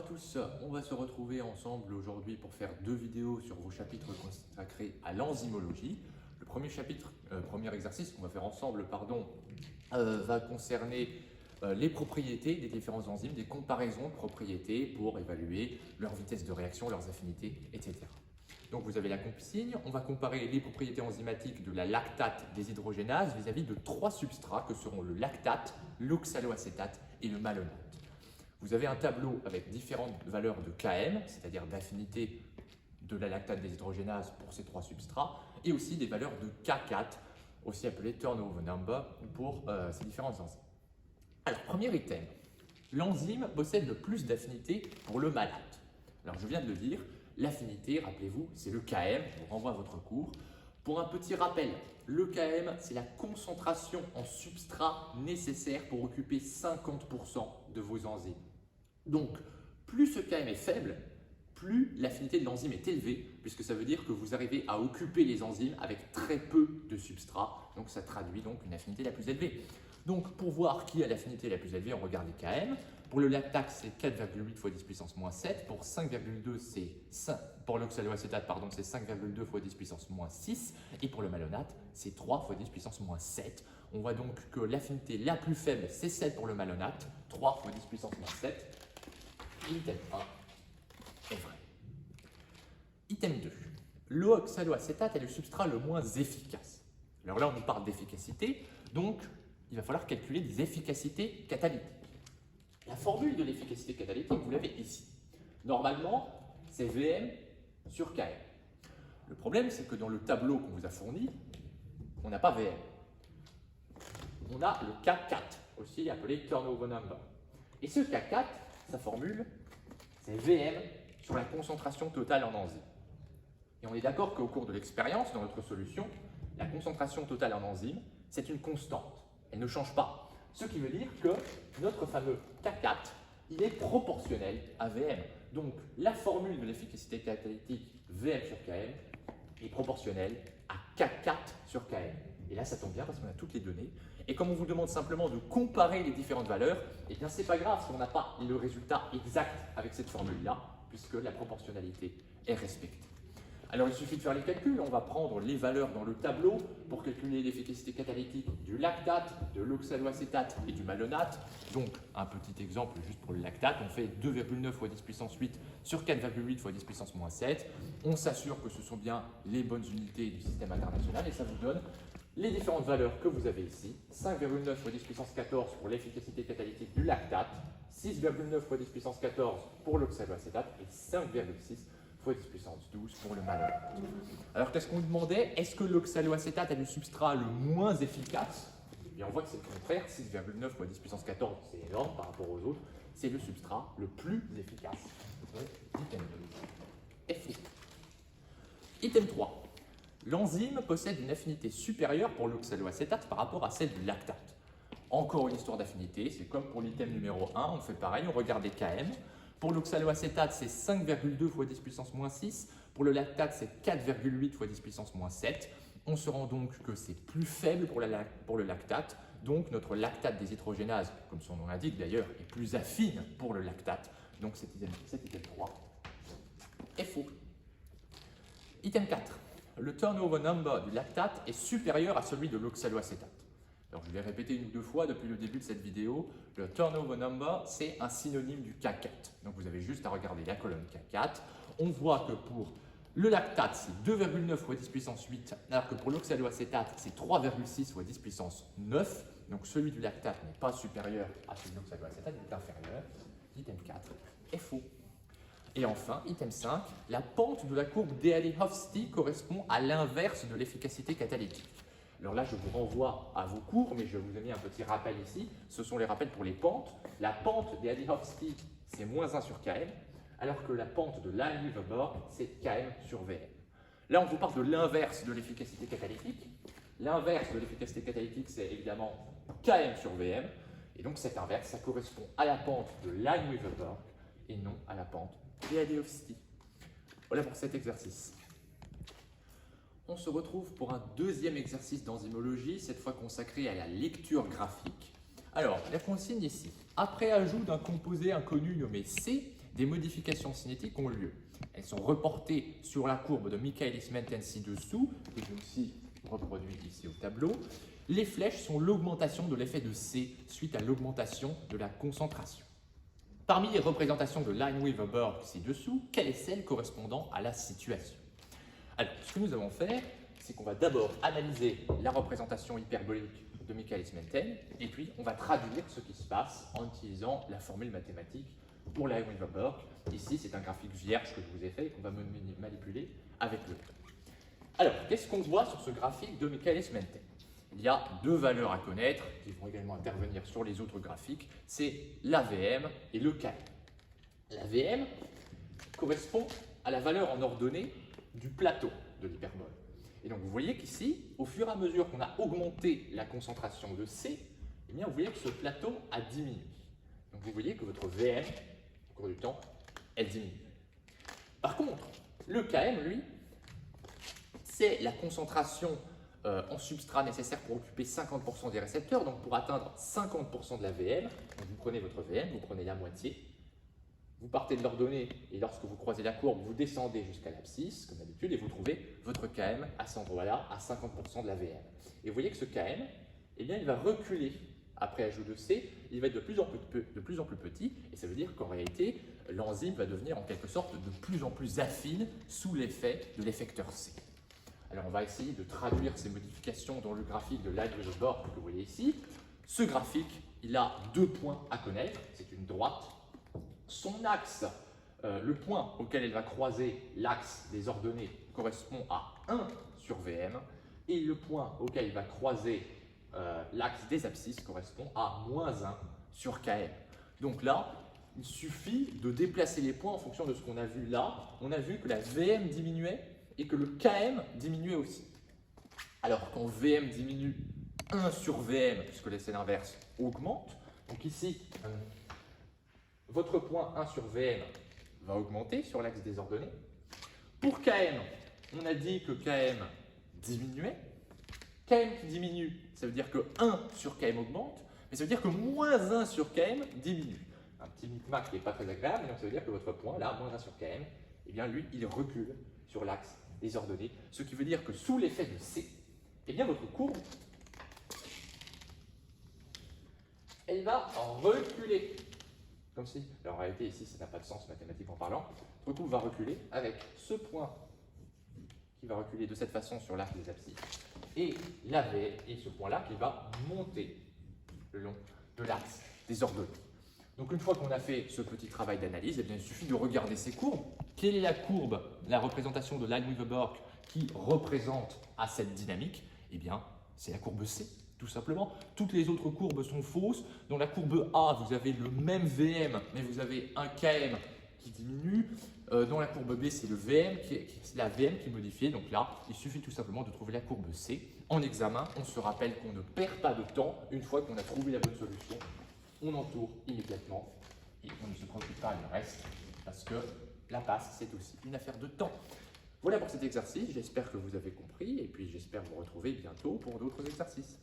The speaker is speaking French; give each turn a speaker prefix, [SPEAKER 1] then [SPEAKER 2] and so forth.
[SPEAKER 1] à tous, on va se retrouver ensemble aujourd'hui pour faire deux vidéos sur vos chapitres consacrés à l'enzymologie. Le premier chapitre, premier exercice qu'on va faire ensemble, va concerner les propriétés des différents enzymes, des comparaisons de propriétés pour évaluer leur vitesse de réaction, leurs affinités, etc. Donc vous avez la consigne, on va comparer les propriétés enzymatiques de la lactate déshydrogénase vis-à-vis de trois substrats que seront le lactate, l'oxaloacétate et le malonate. Vous avez un tableau avec différentes valeurs de Km, c'est-à-dire d'affinité de la lactate déshydrogénase pour ces trois substrats, et aussi des valeurs de K4, aussi appelées turnover number, pour ces différentes enzymes. Alors, premier item, l'enzyme possède le plus d'affinité pour le malate. Alors, je viens de le dire, l'affinité, rappelez-vous, c'est le Km, je vous renvoie à votre cours. Pour un petit rappel, le Km, c'est la concentration en substrat nécessaire pour occuper 50% de vos enzymes. Donc, plus ce Km est faible, plus l'affinité de l'enzyme est élevée, puisque ça veut dire que vous arrivez à occuper les enzymes avec très peu de substrat. Donc, ça traduit donc une affinité la plus élevée. Donc, pour voir qui a l'affinité la plus élevée, on regarde les Km. Pour le lactate, c'est 4,8 fois 10 puissance moins 7. Pour 5,2, pour l'oxaloacétate, c'est 5,2 fois 10 puissance moins 6. Et pour le malonate, c'est 3 fois 10 puissance moins 7. On voit donc que l'affinité la plus faible, c'est 7 pour le malonate, 3 fois 10 puissance moins 7. Item 1 est vrai. Item 2. L'oxaloacétate est le substrat le moins efficace. Alors là, on nous parle d'efficacité, donc il va falloir calculer des efficacités catalytiques. La formule de l'efficacité catalytique, vous l'avez ici. Normalement, c'est Vm sur Km. Le problème, c'est que dans le tableau qu'on vous a fourni, on n'a pas Vm. On a le K4, aussi appelé turnover number. Et ce K4, sa formule, c'est Vm sur la concentration totale en enzyme. Et on est d'accord qu'au cours de l'expérience, dans notre solution, la concentration totale en enzyme, c'est une constante. Elle ne change pas. Ce qui veut dire que notre fameux K4, il est proportionnel à Vm. Donc, la formule de l'efficacité catalytique Vm sur Km est proportionnelle à K4 sur Km. Et là, ça tombe bien parce qu'on a toutes les données. Et comme on vous demande simplement de comparer les différentes valeurs, eh bien, c'est pas grave si on n'a pas le résultat exact avec cette formule-là, puisque la proportionnalité est respectée. Alors, il suffit de faire les calculs. On va prendre les valeurs dans le tableau pour calculer l'efficacité catalytique du lactate, de l'oxaloacétate et du malonate. Donc, un petit exemple juste pour le lactate. On fait 2,9 fois 10 puissance 8 sur 4,8 fois 10 puissance moins 7. On s'assure que ce sont bien les bonnes unités du système international et ça vous donne les différentes valeurs que vous avez ici. 5,9 fois 10 puissance 14 pour l'efficacité catalytique du lactate, 6,9 fois 10 puissance 14 pour l'oxaloacétate et 5,6 fois 10 puissance 12 pour le malonate. Alors qu'est-ce qu'on demandait? Est-ce que l'oxaloacétate est le substrat le moins efficace? Et on voit que c'est le contraire, 6,9 fois 10 puissance 14, c'est énorme par rapport aux autres, c'est le substrat le plus efficace. Item 2 est faux. Item 3. L'enzyme possède une affinité supérieure pour l'oxaloacétate par rapport à celle du lactate. Encore une histoire d'affinité, c'est comme pour l'item numéro 1, on fait pareil, on regarde les Km. Pour l'oxaloacétate, c'est 5,2 fois 10 puissance moins 6. Pour le lactate, c'est 4,8 fois 10 puissance moins 7. On se rend donc que c'est plus faible pour le lactate. Donc notre lactate déshydrogénase, comme son nom l'indique d'ailleurs, est plus affine pour le lactate. Donc cet item 3 est faux. Item 4. Le turnover number du lactate est supérieur à celui de l'oxaloacétate. Alors, je vais répéter une ou deux fois depuis le début de cette vidéo. Le turnover number, c'est un synonyme du K4. Donc, vous avez juste à regarder la colonne K4. On voit que pour le lactate, c'est 2,9 fois 10 puissance 8, alors que pour l'oxaloacétate, c'est 3,6 fois 10 puissance 9. Donc, celui du lactate n'est pas supérieur à celui de l'oxaloacétate, il est inférieur. Item 4 est faux. Et enfin, item 5, la pente de la courbe d'Eadie-Hofstee correspond à l'inverse de l'efficacité catalytique. Alors là, je vous renvoie à vos cours, mais je vous ai mis un petit rappel ici. Ce sont les rappels pour les pentes. La pente d'Eadie-Hofstee, c'est moins 1 sur Km, alors que la pente de Lineweaver-Burk, c'est Km sur Vm. Là, on vous parle de l'inverse de l'efficacité catalytique. L'inverse de l'efficacité catalytique, c'est évidemment Km sur Vm. Et donc, cet inverse, ça correspond à la pente de Lineweaver-Burk et non à la pente d'Eadie-Hofstee. Voilà pour cet exercice. On se retrouve pour un deuxième exercice d'enzymologie, cette fois consacré à la lecture graphique. Alors, la consigne ici. Après ajout d'un composé inconnu nommé C, des modifications cinétiques ont lieu. Elles sont reportées sur la courbe de Michaelis-Menten ci-dessous, que j'ai aussi reproduit ici au tableau. Les flèches sont l'augmentation de l'effet de C suite à l'augmentation de la concentration. Parmi les représentations de Lineweaver-Burke ci-dessous, quelle est celle correspondant à la situation? Alors, ce que nous avons fait, c'est qu'on va d'abord analyser la représentation hyperbolique de Michaelis-Menten, et puis on va traduire ce qui se passe en utilisant la formule mathématique pour Lineweaver-Burke. Ici, c'est un graphique vierge que je vous ai fait et qu'on va manipuler avec le temps. Alors, qu'est-ce qu'on voit sur ce graphique de Michaelis-Menten? Il y a deux valeurs à connaître qui vont également intervenir sur les autres graphiques, c'est l'AVM et le KM. L'AVM correspond à la valeur en ordonnée du plateau de l'hyperbole. Et donc vous voyez qu'ici, au fur et à mesure qu'on a augmenté la concentration de C, eh bien vous voyez que ce plateau a diminué. Donc vous voyez que votre VM, au cours du temps, elle diminue. Par contre, le KM, lui, c'est la concentration en substrat nécessaire pour occuper 50% des récepteurs. Donc pour atteindre 50% de la VM, donc vous prenez votre VM, vous prenez la moitié, vous partez de l'ordonnée et lorsque vous croisez la courbe, vous descendez jusqu'à l'abscisse, comme d'habitude, et vous trouvez votre KM à cet endroit-là, à 50% de la VM. Et vous voyez que ce KM, eh bien, il va reculer après ajout de C, il va être de plus en plus petit, et ça veut dire qu'en réalité, l'enzyme va devenir en quelque sorte de plus en plus affine sous l'effet de l'effecteur C. Alors on va essayer de traduire ces modifications dans le graphique de Lineweaver-Burke que vous voyez ici. Ce graphique, il a deux points à connaître, c'est une droite. Son axe, le point auquel elle va croiser l'axe des ordonnées correspond à 1 sur VM, et le point auquel il va croiser l'axe des abscisses correspond à -1 sur KM. Donc là, il suffit de déplacer les points en fonction de ce qu'on a vu là. On a vu que la VM diminuait et que le KM diminuait aussi. Alors quand VM diminue, 1 sur VM, puisque l'essai inverse augmente, donc ici, votre point 1 sur VM va augmenter sur l'axe des ordonnées. Pour KM, on a dit que KM diminuait. KM qui diminue, ça veut dire que 1 sur KM augmente, mais ça veut dire que -1 sur KM diminue. Un petit micmac qui n'est pas très agréable, donc ça veut dire que votre point, là, -1 sur KM, eh bien lui, il recule sur l'axe des ordonnées, ce qui veut dire que sous l'effet de C, eh bien votre courbe, elle va reculer. Comme si, alors en réalité ici ça n'a pas de sens mathématiquement parlant, votre courbe va reculer avec ce point qui va reculer de cette façon sur l'axe des abscisses et ce point-là qui va monter le long de l'axe des ordonnées. Donc une fois qu'on a fait ce petit travail d'analyse, eh bien, il suffit de regarder ces courbes. Quelle est la courbe, la représentation de Lineweaver-Burke qui représente à cette dynamique? Eh bien, c'est la courbe C, tout simplement. Toutes les autres courbes sont fausses. Dans la courbe A, vous avez le même VM, mais vous avez un KM qui diminue. Dans la courbe B, c'est la VM qui est modifiée. Donc là, il suffit tout simplement de trouver la courbe C. En examen, on se rappelle qu'on ne perd pas de temps. Une fois qu'on a trouvé la bonne solution, on entoure immédiatement et on ne se préoccupe pas du reste parce que la passe, c'est aussi une affaire de temps. Voilà pour cet exercice. J'espère que vous avez compris et puis j'espère vous retrouver bientôt pour d'autres exercices.